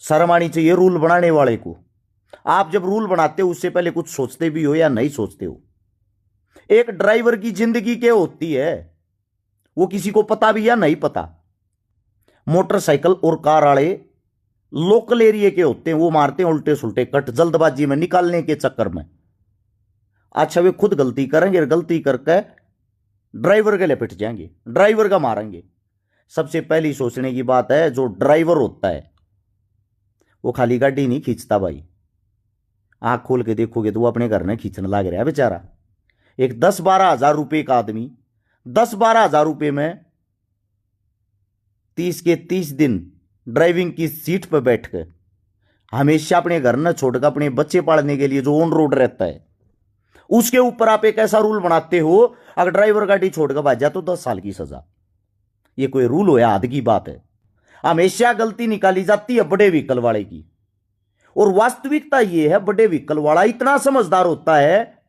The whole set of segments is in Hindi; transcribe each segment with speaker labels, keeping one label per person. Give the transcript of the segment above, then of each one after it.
Speaker 1: शर्म आनी चाहिए रूल बनाने वाले को। आप जब रूल बनाते हो उससे पहले कुछ सोचते भी हो या नहीं सोचते हो? एक ड्राइवर की जिंदगी क्या होती है वो किसी को पता भी या नहीं पता। मोटरसाइकिल और कार वाले लोकल एरिया के होते हैं, वो मारते हैं उल्टे सुल्टे कट जल्दबाजी में निकालने के चक्कर में। अच्छा वे खुद गलती करेंगे और गलती करके ड्राइवर के लिए पिट जाएंगे, ड्राइवर का मारेंगे। सबसे पहली सोचने की बात है, जो ड्राइवर होता है वो खाली गाड़ी नहीं खींचता भाई। आंख खोल के देखोगे तो वो अपने घर में खींचने लग रहा है बेचारा। एक 10-12 हज़ार रुपये का आदमी 10-12 हज़ार रुपये में 30 के 30 दिन ड्राइविंग की सीट पर बैठ कर हमेशा अपने घर न छोड़कर अपने बच्चे पालने के लिए जो ऑन रोड रहता है, उसके ऊपर आप एक ऐसा रूल बनाते हो अगर ड्राइवर गाड़ी छोड़कर भाग जाए तो 10 साल की सजा। ये कोई रूल हो या हद की बात है? हमेशा गलती निकाली जाती है बड़े व्हीकल वाले की। और वास्तविकता यह है, बड़े व्हीकल वाला इतना समझदार होता है,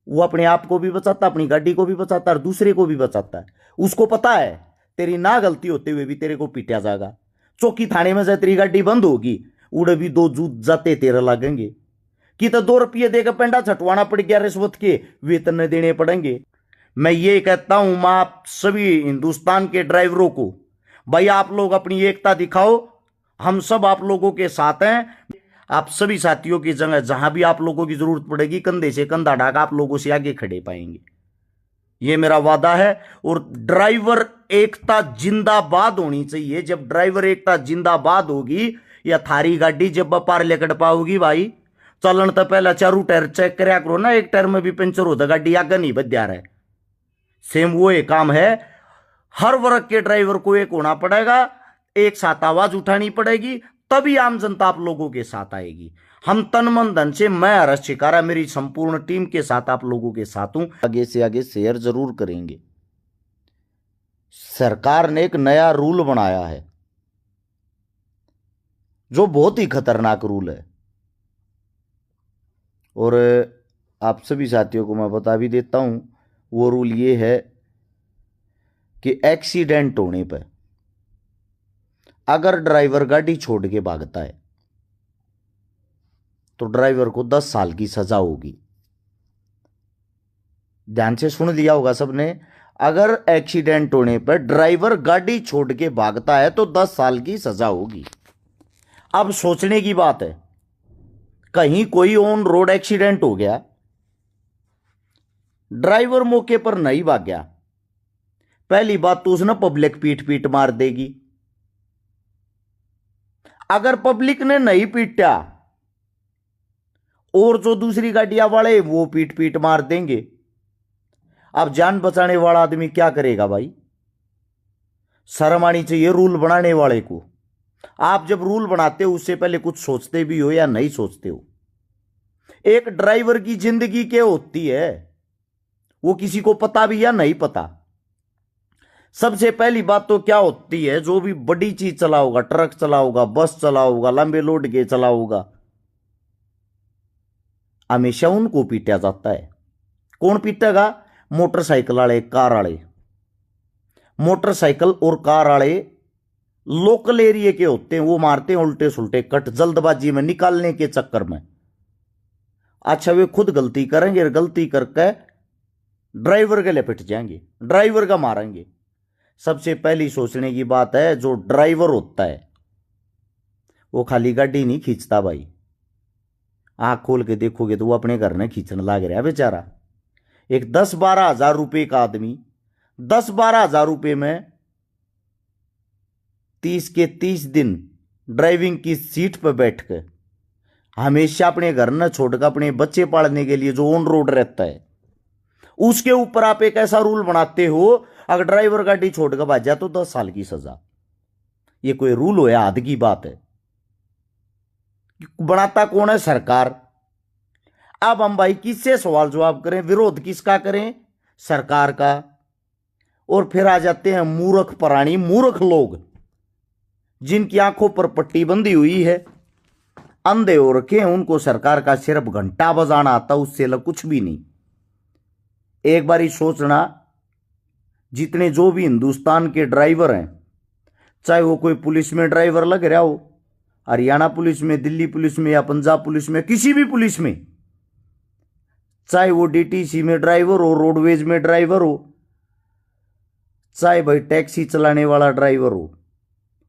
Speaker 1: वो अपने आप को भी बचाता, अपनी गाड़ी को भी बचाता और दूसरे को भी बचाता है। उसको पता है तेरी ना गलती होते हुए भी तेरे को पीटा जाएगा। चौकी थाने में से तेरी गाड़ी बंद होगी, उड़े भी 2 जूत जाते तेरे लगेंगे कि तो 2 रुपये देकर पेंडा छटवाना पड़ गया, रिश्वत के वेतन देने पड़ेंगे। मैं ये कहता हूं मैं आप सभी हिंदुस्तान के ड्राइवरों को, भाई आप लोग अपनी एकता दिखाओ, हम सब आप लोगों के साथ हैं। आप सभी साथियों की जगह जहां भी आप लोगों की जरूरत पड़ेगी कंधे से कंधा ढाका आप लोगों से आगे खड़े पाएंगे, ये मेरा वादा है। और ड्राइवर एकता जिंदाबाद होनी चाहिए। जब ड्राइवर एकता जिंदाबाद होगी या थारी गाड़ी जब पार लेकर पाओगी भाई, चलन तो पहला चारू टायर चेक कराया करो ना, एक टायर में भी पंचर होता गाड़ी आगे नहीं बद्या रहा है। सेम वो एक काम है, हर वर्ग के ड्राइवर को एक होना पड़ेगा, एक साथ आवाज उठानी पड़ेगी, तभी आम जनता आप लोगों के साथ आएगी। हम तन मन धन से, मैं हर्ष शिकारा मेरी संपूर्ण टीम के साथ आप लोगों के साथ हूं। आगे से आगे शेयर जरूर करेंगे। सरकार ने एक नया रूल बनाया है जो बहुत ही खतरनाक रूल है, और आप सभी साथियों को मैं बता भी देता हूं। वो रूल ये है कि एक्सीडेंट होने पर अगर ड्राइवर गाड़ी छोड़ के भागता है तो ड्राइवर को 10 साल की सजा होगी। ध्यान से सुन लिया होगा सबने, अगर एक्सीडेंट होने पर ड्राइवर गाड़ी छोड़ के भागता है तो 10 साल की सजा होगी। अब सोचने की बात है, कहीं कोई ऑन रोड एक्सीडेंट हो गया, ड्राइवर मौके पर नहीं भाग गया, पहली बात तो उसने पब्लिक पीट पीट मार देगी। अगर पब्लिक ने नहीं पीटा और जो दूसरी गाड़ियां वाले वो पीट पीट मार देंगे, अब जान बचाने वाला आदमी क्या करेगा भाई? शर्म आनी चाहिए रूल बनाने वाले को। आप जब रूल बनाते हो उससे पहले कुछ सोचते भी हो या नहीं सोचते हो? एक ड्राइवर की जिंदगी क्या होती है वो किसी को पता भी या नहीं पता। सबसे पहली बात तो क्या होती है, जो भी बड़ी चीज चलाओगा, ट्रक चलाओगा, बस चलाओगा, लंबे लोड के चलाओगा, हमेशा उनको पीटा जाता है। कौन पीटेगा? मोटरसाइकिल वाले, कार वाले। मोटरसाइकिल और कार वाले लोकल एरिया के होते हैं, वो मारते हैं उल्टे सुल्टे कट जल्दबाजी में निकालने के चक्कर में। अच्छा वे खुद गलती करेंगे और गलती करके ड्राइवर के लिए पिट जाएंगे, ड्राइवर का मारेंगे। सबसे पहली सोचने की बात है, जो ड्राइवर होता है वो खाली गाड़ी नहीं खींचता भाई। आंख खोल के देखोगे तो वो अपने घर में खींचने लग रहा है बेचारा। एक 10-12 हज़ार रुपये का आदमी 10-12 हज़ार रुपये में 30 के 30 दिन ड्राइविंग की सीट पर बैठकर हमेशा अपने घर न छोड़कर अपने बच्चे पालने के लिए जो ऑन रोड रहता है, उसके ऊपर आप एक ऐसा रूल बनाते हो अगर ड्राइवर गाड़ी छोड़कर भाग जाए तो 10 साल की सजा। ये कोई रूल हो या हद की बात है? बनाता कौन है? सरकार। अब हम भाई किससे सवाल जवाब करें, विरोध किसका करें? सरकार का। और फिर आ जाते हैं मूर्ख प्राणी, मूर्ख लोग जिनकी आंखों पर पट्टी बंधी हुई है, अंधे हो रखे हैं, उनको सरकार का सिर्फ घंटा बजाना आता, उससे अलग कुछ भी नहीं। एक बार ही सोचना, जितने जो भी हिंदुस्तान के ड्राइवर हैं, चाहे वो कोई पुलिस में ड्राइवर लग रहा हो, हरियाणा पुलिस में, दिल्ली पुलिस में या पंजाब पुलिस में, किसी भी पुलिस में, चाहे वो डीटीसी में ड्राइवर हो, रोडवेज में ड्राइवर हो, चाहे भाई टैक्सी चलाने वाला ड्राइवर हो,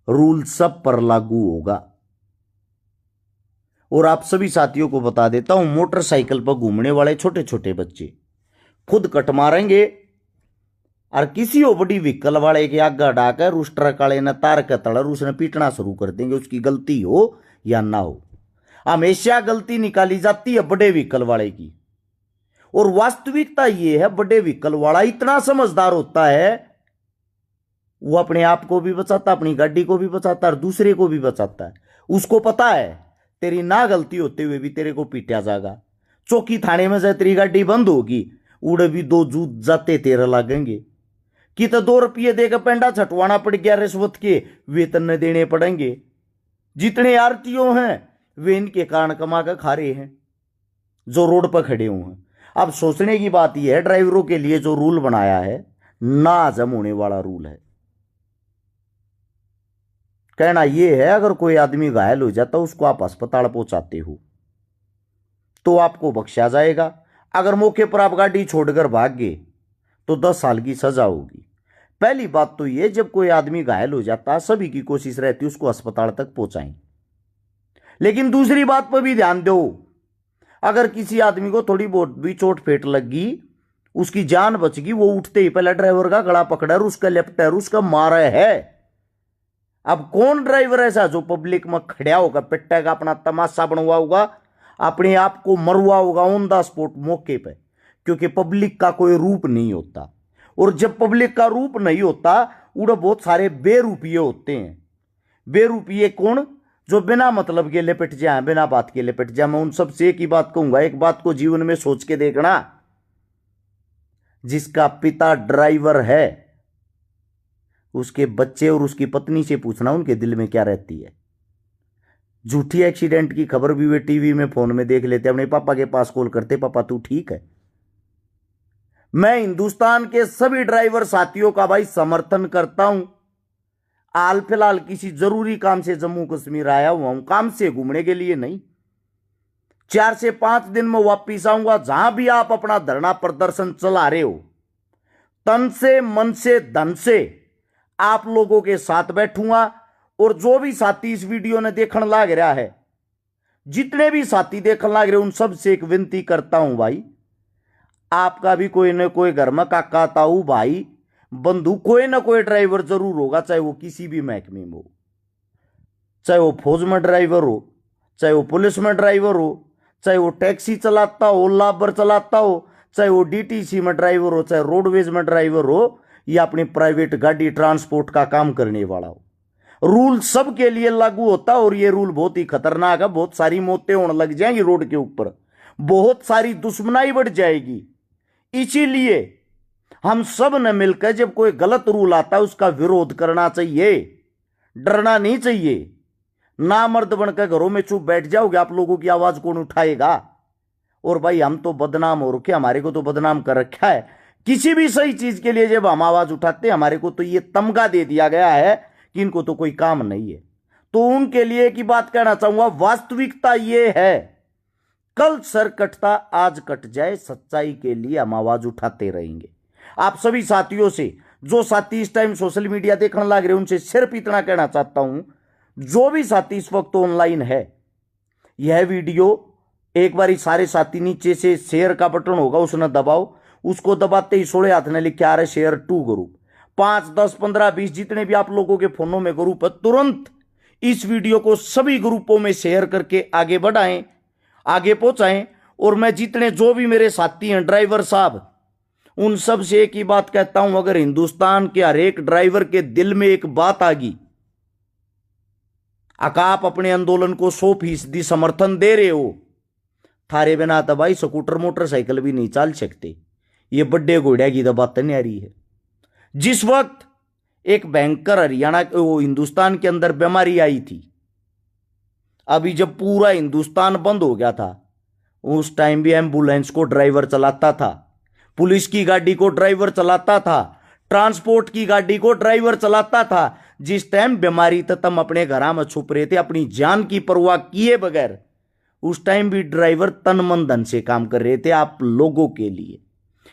Speaker 1: रूल सब पर लागू होगा। और आप सभी साथियों को बता देता हूं, मोटरसाइकिल पर घूमने वाले छोटे छोटे बच्चे खुद कट मारेंगे और किसी और बड़ी व्हीकल वाले के आगे डाकर उस ट्रक वाले ने तार के तड़र उसने पीटना शुरू कर देंगे, उसकी गलती हो या ना हो। हमेशा गलती निकाली जाती है बड़े व्हीकल वाले की, और वास्तविकता यह है बड़े व्हीकल वाला इतना समझदार होता है, वो अपने आप को भी बचाता, अपनी गाड़ी को भी बचाता और दूसरे को भी बचाता है। उसको पता है तेरी ना गलती होते हुए भी तेरे को पीटा जाएगा। चौकी थाने में से तेरी गाड़ी बंद होगी, उड़े भी 2 जूत जाते तेरे लगेंगे कि तो 2 रुपये देकर पेंडा छटवाना पड़ गया, रिश्वत के वेतन न देने पड़ेंगे। जितने आरटीओ हैं वे इनके कारण कमा कर खा रहे हैं जो रोड पर खड़े हुए हैं। अब सोचने की बात यह है, ड्राइवरों के लिए जो रूल बनाया है ना हजम होने वाला रूल है। कहना यह है, अगर कोई आदमी घायल हो जाता उसको आप अस्पताल पहुंचाते हो तो आपको बख्शा जाएगा। अगर मौके पर आप गाड़ी छोड़कर भाग गए तो 10 साल की सजा होगी। पहली बात तो यह, जब कोई आदमी घायल हो जाता सभी की कोशिश रहती उसको अस्पताल तक पहुंचाएं। लेकिन दूसरी बात पर भी ध्यान दो, अगर किसी आदमी को थोड़ी बहुत भी चोट फेट लगी, उसकी जान बच गई, वो उठते ही पहले ड्राइवर का गला पकड़ा, उसका लेफ्टर उसका मारा है। अब कौन ड्राइवर ऐसा जो पब्लिक में खड़ा होगा, पिट्टा का अपना तमाशा बनवा होगा, अपने आप को मरवा होगा ऑन द स्पॉट मौके पे, क्योंकि पब्लिक का कोई रूप नहीं होता। और जब पब्लिक का रूप नहीं होता, उड़े बहुत सारे बेरूपिये होते हैं। बेरूपिये कौन? जो बिना मतलब के लिपट जाए, बिना बात के लिपट जाए। मैं उन सब से एक ही बात कहूंगा, एक बात को जीवन में सोच के देखना, जिसका पिता ड्राइवर है उसके बच्चे और उसकी पत्नी से पूछना उनके दिल में क्या रहती है। झूठी एक्सीडेंट की खबर भी वे टीवी में फोन में देख लेते, अपने पापा के पास कॉल करते, पापा तू ठीक है। मैं हिंदुस्तान के सभी ड्राइवर साथियों का भाई समर्थन करता हूं। हाल फिलहाल किसी जरूरी काम से जम्मू कश्मीर आया हुआ हूं, काम से घूमने के लिए नहीं। 4 से 5 दिन में वापिस आऊंगा। जहां भी आप अपना धरना प्रदर्शन चला रहे हो, तन से, मन से, धन से आप लोगों के साथ बैठूंगा। और जो भी साथी इस वीडियो ने देखने लग रहा है, जितने भी साथी देखने लग रहे, उन सब से एक विनती करता हूं भाई, आपका भी कोई ना कोई घर में काका, ताऊ, भाई, बंधु, कोई ना कोई ड्राइवर जरूर होगा, चाहे वो किसी भी महकमे में हो, चाहे वो फौज में ड्राइवर हो, चाहे वो पुलिस में ड्राइवर हो, चाहे वो टैक्सी चलाता हो, ओला उबर चलाता हो, चाहे वो डीटीसी में ड्राइवर हो, चाहे रोडवेज में ड्राइवर हो, या अपनी प्राइवेट गाड़ी ट्रांसपोर्ट का काम करने वाला हो। रूल सबके लिए लागू होता है। और ये रूल बहुत ही खतरनाक है। बहुत सारी मौतें होने लग जाएंगी रोड के ऊपर, बहुत सारी दुश्मनाई बढ़ जाएगी। इसीलिए हम सब ने मिलकर जब कोई गलत रूल आता है उसका विरोध करना चाहिए, डरना नहीं चाहिए। ना मर्द बनकर घरों में चुप बैठ जाओगे, आप लोगों की आवाज कौन उठाएगा? और भाई हम तो बदनाम हो रखे, हमारे को तो बदनाम कर रखा है। किसी भी सही चीज के लिए जब हम आवाज उठाते हैं, हमारे को तो ये तमगा दे दिया गया है कि इनको तो कोई काम नहीं है। तो उनके लिए एक ही बात कहना चाहूंगा, वास्तविकता ये है, कल सर कटता आज कट जाए, सच्चाई के लिए हम आवाज उठाते रहेंगे। आप सभी साथियों से, जो साथी इस टाइम सोशल मीडिया देखने लग रहे, उनसे सिर्फ इतना कहना चाहता हूं, जो भी साथी इस वक्त ऑनलाइन है, यह वीडियो एक बार सारे साथी नीचे से शेयर का बटन होगा उसने दबाओ, उसको दबाते ही 16 हाथ ने लिखे आ रहे शेयर टू ग्रुप, 5, 10, 15, 20 जितने भी आप लोगों के फोनों में ग्रुप है, तुरंत इस वीडियो को सभी ग्रुपों में शेयर करके आगे बढ़ाएं, आगे पहुंचाएं। और मैं जितने जो भी मेरे साथी हैं ड्राइवर साहब, उन सब से एक ही बात कहता हूं, अगर हिंदुस्तान के हर एक ड्राइवर के दिल में एक बात आ गई, आप अपने आंदोलन को 100% समर्थन दे रहे हो, थारे बिना तो भाई स्कूटर मोटरसाइकिल भी नहीं चल सकते। ये बड्डे घोड़िया की तो बात नहीं आ रही है। जिस वक्त एक भयंकर हरियाणा हिंदुस्तान के अंदर बीमारी आई थी, अभी जब पूरा हिंदुस्तान बंद हो गया था, उस टाइम भी एम्बुलेंस को ड्राइवर चलाता था, पुलिस की गाड़ी को ड्राइवर चलाता था, ट्रांसपोर्ट की गाड़ी को ड्राइवर चलाता था। जिस टाइम बीमारी तक तुम अपने घर में छुप रहे थे अपनी जान की परवाह किए बगैर, उस टाइम भी ड्राइवर तन मन धन से काम कर रहे थे आप लोगों के लिए,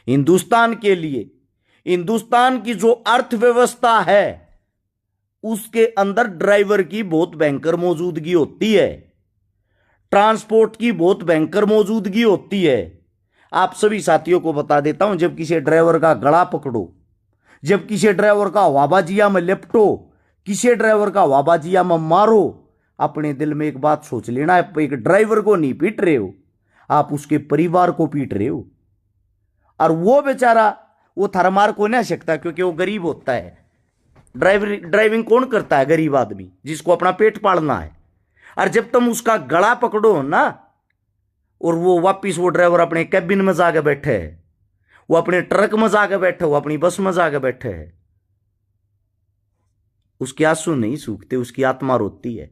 Speaker 1: हिंदुस्तान के लिए। हिंदुस्तान की जो अर्थव्यवस्था है उसके अंदर ड्राइवर की बहुत भयंकर मौजूदगी होती है, ट्रांसपोर्ट की बहुत भयंकर मौजूदगी होती है। आप सभी साथियों को बता देता हूं, जब किसी ड्राइवर का गला पकड़ो, जब किसी ड्राइवर का हवाबाजिया में लिपटो, किसी ड्राइवर का हवाबाजिया में मारो, अपने दिल में एक बात सोच लेना, आप एक ड्राइवर को नहीं पीट रहे हो, आप उसके परिवार को पीट रहे हो। और वो बेचारा वो थरमार को नहीं सकता क्योंकि वो गरीब होता है। ड्राइविंग कौन करता है? गरीब आदमी जिसको अपना पेट पालना है। और जब तुम उसका गला पकड़ो ना, और वो वापिस वो ड्राइवर अपने कैबिन में जाके बैठे है, वो अपने ट्रक में जाके बैठे, वो अपनी बस में जाके बैठे है, उसके आंसू नहीं सूखते, उसकी आत्मा रोती है।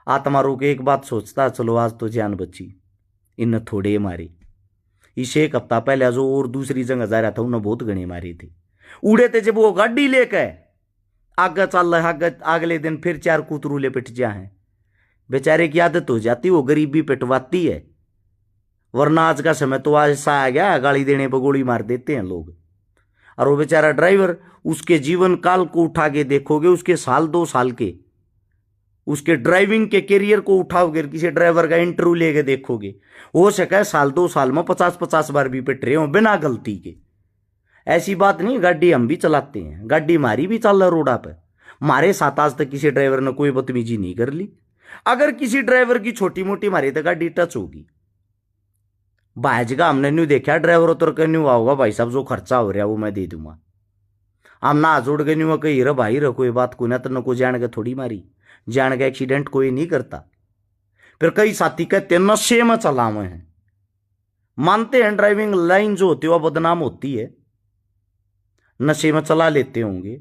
Speaker 1: आत्मा रो के एक बात सोचता, चलो आज तो जान बची, इन थोड़े मारे। इसे एक हफ्ता पहले जो और दूसरी जगह जा रहा था उन्हें बहुत गणे मारे थे, उड़े थे। जब वो गाड़ी लेके आगे चल रहा है, अगले दिन फिर 4 कुतरूले पिट जाए। बेचारे की आदत हो जाती, वो गरीबी पिटवाती है। वरना आज का समय तो ऐसा आ गया, गाली देने पर गोली मार देते हैं लोग। और वो बेचारा ड्राइवर, उसके जीवन काल को उठा के देखोगे, उसके साल 2 साल के उसके ड्राइविंग के करियर को उठाओगे, किसी ड्राइवर का इंटरव्यू लेके देखोगे, हो सके साल 2 साल में 50-50 बार भी पिट रहे हो बिना गलती के। ऐसी बात नहीं, गाड़ी हम भी चलाते हैं, गाड़ी मारी भी चल रहा रोडा पे, मारे साथ आज तक किसी ड्राइवर ने कोई बदतमीजी नहीं कर ली। अगर किसी ड्राइवर की छोटी मोटी मारी तो गाड़ी टच होगी। भाजगा हमने न्यू देखा ड्राइवर उतर कर न्यू आओगा, भाई साहब जो खर्चा हो रहा वो मैं दे दूंगा। हम ना जोड़ के न्यू कही रे भाई रे कोई बात को ना तो न को जान के थोड़ी मारी, जान के एक्सीडेंट कोई नहीं करता। फिर कई साथी कहते नशे में चलावे हैं, मानते हैं ड्राइविंग लाइन जो होती है वह बदनाम होती है, नशे में चला लेते होंगे,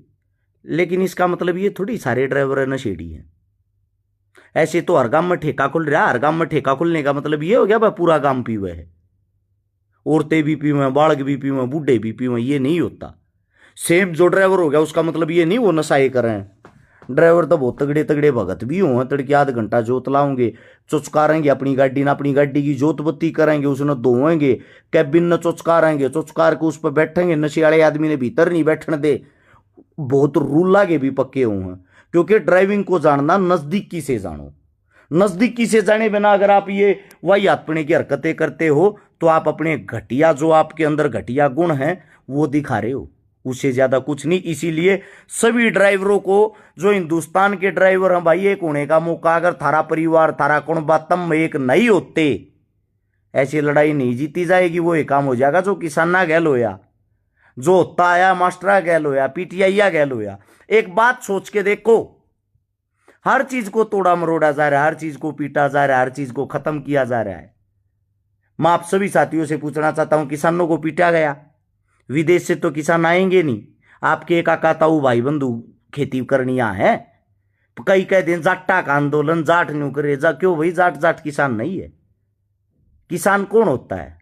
Speaker 1: लेकिन इसका मतलब ये थोड़ी सारे ड्राइवर नशेड़ी हैं। ऐसे तो हर गांव में ठेका खुल रहा है, हर गांव में ठेका खुलने का मतलब ये हो गया भाई पूरा गांव पीवे है, औरतें भी पीवे, बालक भी पीवे, बूढ़े भी पीवे, ये नहीं होता। सेम जो ड्राइवर हो गया उसका मतलब ये नहीं वो नशाए कर रहे हैं। ड्राइवर तो बहुत तगड़े तगड़े भगत भी हों, तड़के आध घंटा जोत लाओगे, चुचकारेंगे अपनी गाड़ी ना, अपनी गाड़ी की जोत बत्ती करेंगे, उसने धोएंगे, कैबिन न चुचकारेंगे, चुचकार के उस पर बैठेंगे, नशे वाले आदमी ने भीतर नहीं बैठने दे। बहुत रूल लागे भी पक्के हुए हैं, क्योंकि ड्राइविंग को जानना नजदीकी से जानो। नजदीकी से जाने बिना अगर आप ये वाहियातपने की हरकतें करते हो तो आप अपने घटिया, जो आपके अंदर घटिया गुण हैं वो दिखा रहे हो, उससे ज्यादा कुछ नहीं। इसीलिए सभी ड्राइवरों को, जो हिंदुस्तान के ड्राइवर हैं भाई, एक होने का मौका, अगर थारा परिवार थारा कुणबा तम एक नहीं होते, ऐसी लड़ाई नहीं जीती जाएगी। वो एक काम हो जाएगा जो किसाना गैल होया, जो होता आया मास्टरा गैल होया, पीटीआईया गैल होया। एक बात सोच के देखो, हर चीज को तोड़ा मरोड़ा जा रहा है, हर चीज को पीटा जा रहा है, हर चीज को खत्म किया जा रहा है। मैं आप सभी साथियों से पूछना चाहता हूं, किसानों को पीटा गया, विदेश से तो किसान आएंगे नहीं, आपके एक काका ताऊ भाई बंधु खेती करनिया है, कई कह दिन जाट्टा का आंदोलन, जाट न्यू करे जा, क्यों भाई जाट जाट किसान नहीं है। किसान कौन होता है?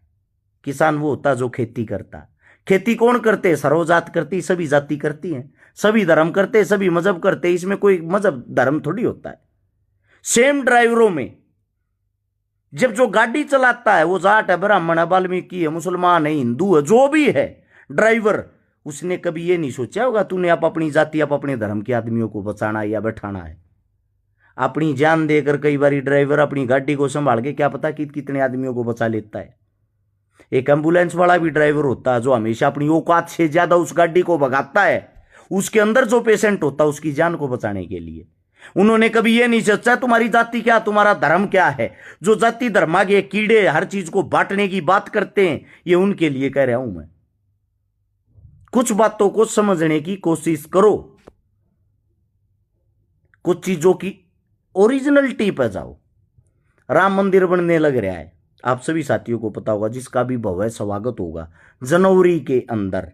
Speaker 1: किसान वो होता जो खेती करता। खेती कौन करते? सर्वजात करती, सभी जाति करती हैं, सभी धर्म करते, सभी मजहब करते, इसमें कोई मजहब धर्म थोड़ी होता है। सेम ड्राइवरों में जब जो गाड़ी चलाता है वो जाट है, ब्राह्मण है, वाल्मीकि है, मुसलमान है, हिंदू है, जो भी है ड्राइवर, उसने कभी ये नहीं सोचा होगा तूने आप अपनी जाति, आप अपने धर्म के आदमियों को बचाना है या बैठाना है। अपनी जान देकर कई बार ड्राइवर अपनी गाड़ी को संभाल के क्या पता कितने आदमियों को बचा लेता है। एक एम्बुलेंस वाला भी ड्राइवर होता है जो हमेशा अपनी औकात से ज्यादा उस गाड़ी को भगाता है, उसके अंदर जो पेशेंट होता है उसकी जान को बचाने के लिए। उन्होंने कभी ये नहीं सोचा तुम्हारी जाति क्या, तुम्हारा धर्म क्या है। जो जाति धर्मा के कीड़े हर चीज को बांटने की बात करते हैं, ये उनके लिए कह रहा हूं मैं। कुछ बातों को समझने की कोशिश करो, कुछ चीजों की ओरिजिनलिटी पर जाओ। राम मंदिर बनने लग रहा है, आप सभी साथियों को पता होगा, जिसका भी भव्य स्वागत होगा जनवरी के अंदर।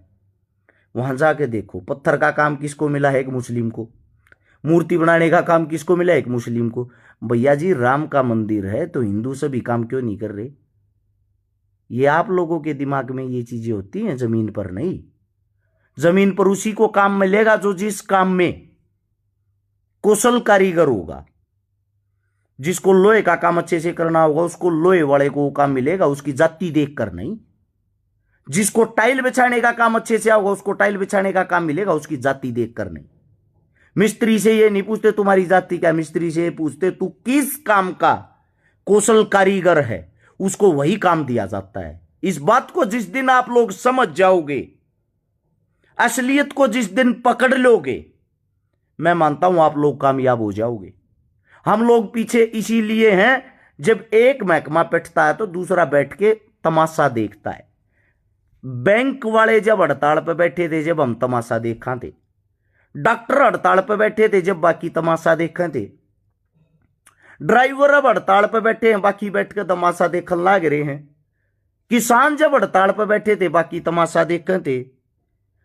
Speaker 1: वहां जाके देखो, पत्थर का काम किसको मिला है? एक मुस्लिम को। मूर्ति बनाने का काम किसको मिला? एक मुस्लिम को। भैया जी राम का मंदिर है तो हिंदू सभी काम क्यों नहीं कर रहे? ये आप लोगों के दिमाग में ये चीजें होती हैं, जमीन पर नहीं। जमीन पर उसी को काम मिलेगा जो जिस काम में कुशल कारीगर होगा। जिसको लोहे का काम अच्छे से करना होगा उसको लोहे वाले को काम मिलेगा, उसकी जाति देखकर नहीं। जिसको टाइल बिछाने का काम अच्छे से होगा उसको टाइल बिछाने का काम मिलेगा, उसकी जाति देखकर नहीं। मिस्त्री से ये नहीं पूछते तुम्हारी जाति क्या, मिस्त्री से ये पूछते तू किस काम का कौशल कारीगर है, उसको वही काम दिया जाता है। इस बात को जिस दिन आप लोग समझ जाओगे, असलियत को जिस दिन पकड़ लोगे, मैं मानता हूं आप लोग कामयाब हो जाओगे। हम लोग पीछे इसीलिए हैं, जब एक महकमा पिटता है तो दूसरा बैठ के तमाशा देखता है। बैंक वाले जब हड़ताल पर बैठे थे जब हम तमाशा देखा थे, डॉक्टर हड़ताल पर बैठे थे जब बाकी तमाशा देखे थे, ड्राइवर अब हड़ताल पर बैठे हैं बाकी बैठ के तमाशा देखने लग रहे हैं, किसान जब हड़ताल पर बैठे थे बाकी तमाशा देखे थे,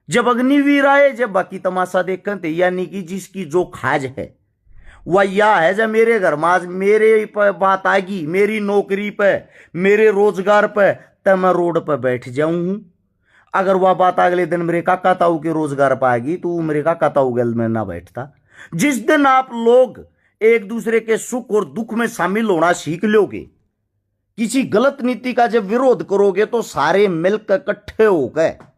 Speaker 1: जब अग्निवीर आए जब बाकी तमाशा देखे थे। यानी कि जिसकी जो खाज है वह यह है, जब मेरे घर में आज मेरे पर बात आएगी, मेरी नौकरी पे, मेरे रोजगार पे, तब मैं रोड पर बैठ जाऊं। अगर वह बात अगले दिन मेरे काका ताऊ के रोजगार पर आएगी तो मेरे काका ताऊ गल में ना बैठता। जिस दिन आप लोग एक दूसरे के सुख और दुख में शामिल होना सीख लोगे, किसी गलत नीति का जब विरोध करोगे तो सारे मिलकर इकट्ठे होकर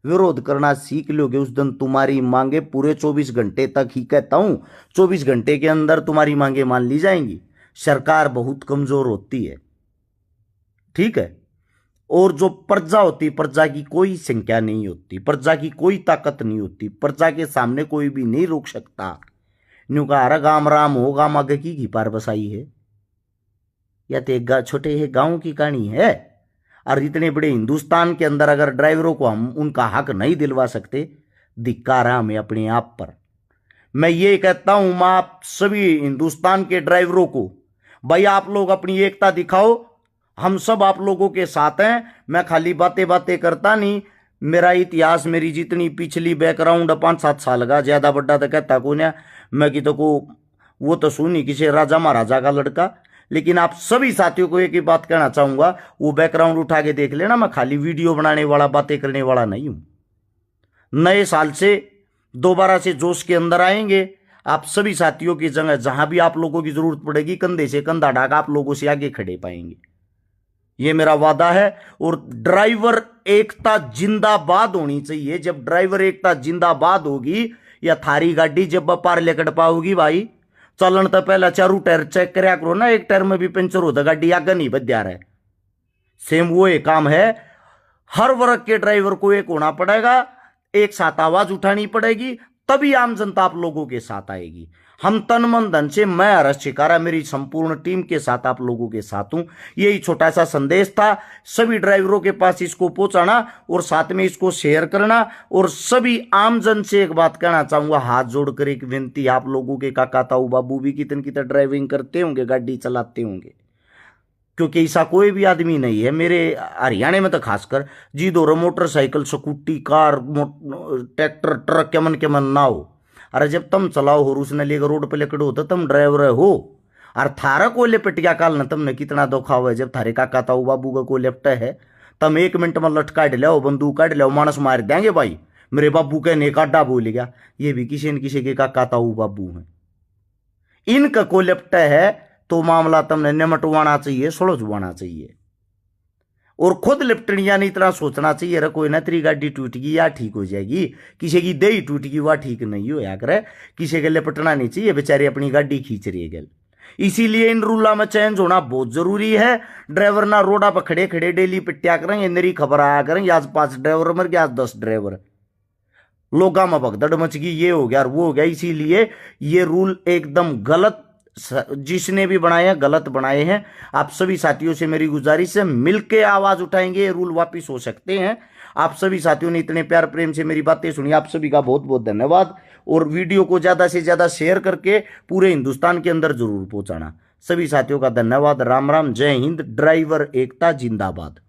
Speaker 1: विरोध करना सीख लोगे, उस दिन तुम्हारी मांगे पूरे 24 घंटे तक ही कहता हूं 24 घंटे के अंदर तुम्हारी मांगे मान ली जाएंगी। सरकार बहुत कमजोर होती है, ठीक है, और जो प्रजा होती, प्रजा की कोई संख्या नहीं होती, प्रजा की कोई ताकत नहीं होती, प्रजा के सामने कोई भी नहीं रोक सकता। न्यू कहा गाम राम हो, गाम आगे की पार बसाई है, या तो एक छोटे गांव की कहानी है। और इतने बड़े हिंदुस्तान के अंदर अगर ड्राइवरों को हम उनका हक नहीं दिलवा सकते, धिक्कार है हमें अपने आप पर। मैं ये कहता हूं मैं आप सभी हिंदुस्तान के ड्राइवरों को, भाई आप लोग अपनी एकता दिखाओ, हम सब आप लोगों के साथ हैं। मैं खाली बातें बातें करता नहीं, मेरा इतिहास, मेरी जितनी पिछली बैकग्राउंड 5-7 साल का, ज्यादा बड़ा तो कहता को ना, मैं कि तो को वो तो सुनी किसी राजा महाराजा का लड़का। लेकिन आप सभी साथियों को एक ही बात कहना चाहूंगा, वो बैकग्राउंड उठा के देख लेना, मैं खाली वीडियो बनाने वाला बातें करने वाला नहीं हूं। नए साल से दोबारा से जोश के अंदर आएंगे, आप सभी साथियों की जगह जहां भी आप लोगों की जरूरत पड़ेगी कंधे से कंधा ढाक आप लोगों से आगे खड़े पाएंगे, ये मेरा वादा है। और ड्राइवर एकता जिंदाबाद होनी चाहिए। जब ड्राइवर एकता जिंदाबाद होगी, या थारी गाड़ी जब पार लेकर पाओगी, भाई चलन तो पहला चारू टायर चेक करया करो ना, एक टायर में भी पंचर होता गाड़ी आगे नहीं बद्या रहे। सेम वो एक काम है, हर वर्ग के ड्राइवर को एक होना पड़ेगा, एक साथ आवाज उठानी पड़ेगी, तभी आम जनता आप लोगों के साथ आएगी। हम तन मन धन से, मैं हर्ष शिकारा मेरी संपूर्ण टीम के साथ आप लोगों के साथ हूं। यही छोटा सा संदेश था सभी ड्राइवरों के पास, इसको पहुंचाना और साथ में इसको शेयर करना। और सभी आम जन से एक बात कहना चाहूंगा, हाथ जोड़कर एक विनती, आप लोगों के काका ताऊ बाबू भी कितन कितन ड्राइविंग करते होंगे, गाड़ी चलाते होंगे, क्योंकि ऐसा कोई भी आदमी नहीं है मेरे हरियाणा में तो खासकर जी दो motorcycle, scooty, car, tractor, truck के मन ना हो। अरे जब तुम चलाओ हो उसने लेकर रोड पे लेकर हो तो तुम ड्राइवर हो। और थारा को लिपटिया काल न तुमने कितना धोखा हुआ है, जब थारे काका ताऊ बाबू का को लिपटा है तुम 1 मिनट में लट काट लो, बंदूक काट लो, मानस मार देंगे भाई, मेरे बाबू के ने काटा बोल गया। ये भी किसी न किसी के काका ताऊ बाबू हैं, इनका को लिपटा है तो मामला तुमने निमटवाना चाहिए, सुलझवाना चाहिए। और खुद लिपटनी यानी इतना सोचना चाहिए, अरे कोई ना तेरी गाड़ी टूट गई या ठीक हो जाएगी, किसी की दही टूट गई वह ठीक नहीं हो या करे, किसी के लिपटना नहीं चाहिए, बेचारे अपनी गाड़ी खींच रही है। इसीलिए इन रूलों में चेंज होना बहुत जरूरी है। ड्राइवर ना रोडा पर खड़े खड़े डेली पिट्या करेंगे, मेरी खबर आया करेंगे, आज 5 ड्राइवर मर गया, आज 10 ड्राइवर, लोगा में भगदड़ मच गई, ये हो गया वो हो गया। इसीलिए ये रूल एकदम गलत, जिसने भी बनाए हैं गलत बनाए हैं। आप सभी साथियों से मेरी गुजारिश है, मिलके आवाज उठाएंगे, ये रूल वापिस हो सकते हैं। आप सभी साथियों ने इतने प्यार प्रेम से मेरी बातें सुनी, आप सभी का बहुत बहुत धन्यवाद। और वीडियो को ज्यादा से ज्यादा शेयर करके पूरे हिंदुस्तान के अंदर जरूर पहुंचाना। सभी साथियों का धन्यवाद। राम राम, जय हिंद, ड्राइवर एकता जिंदाबाद।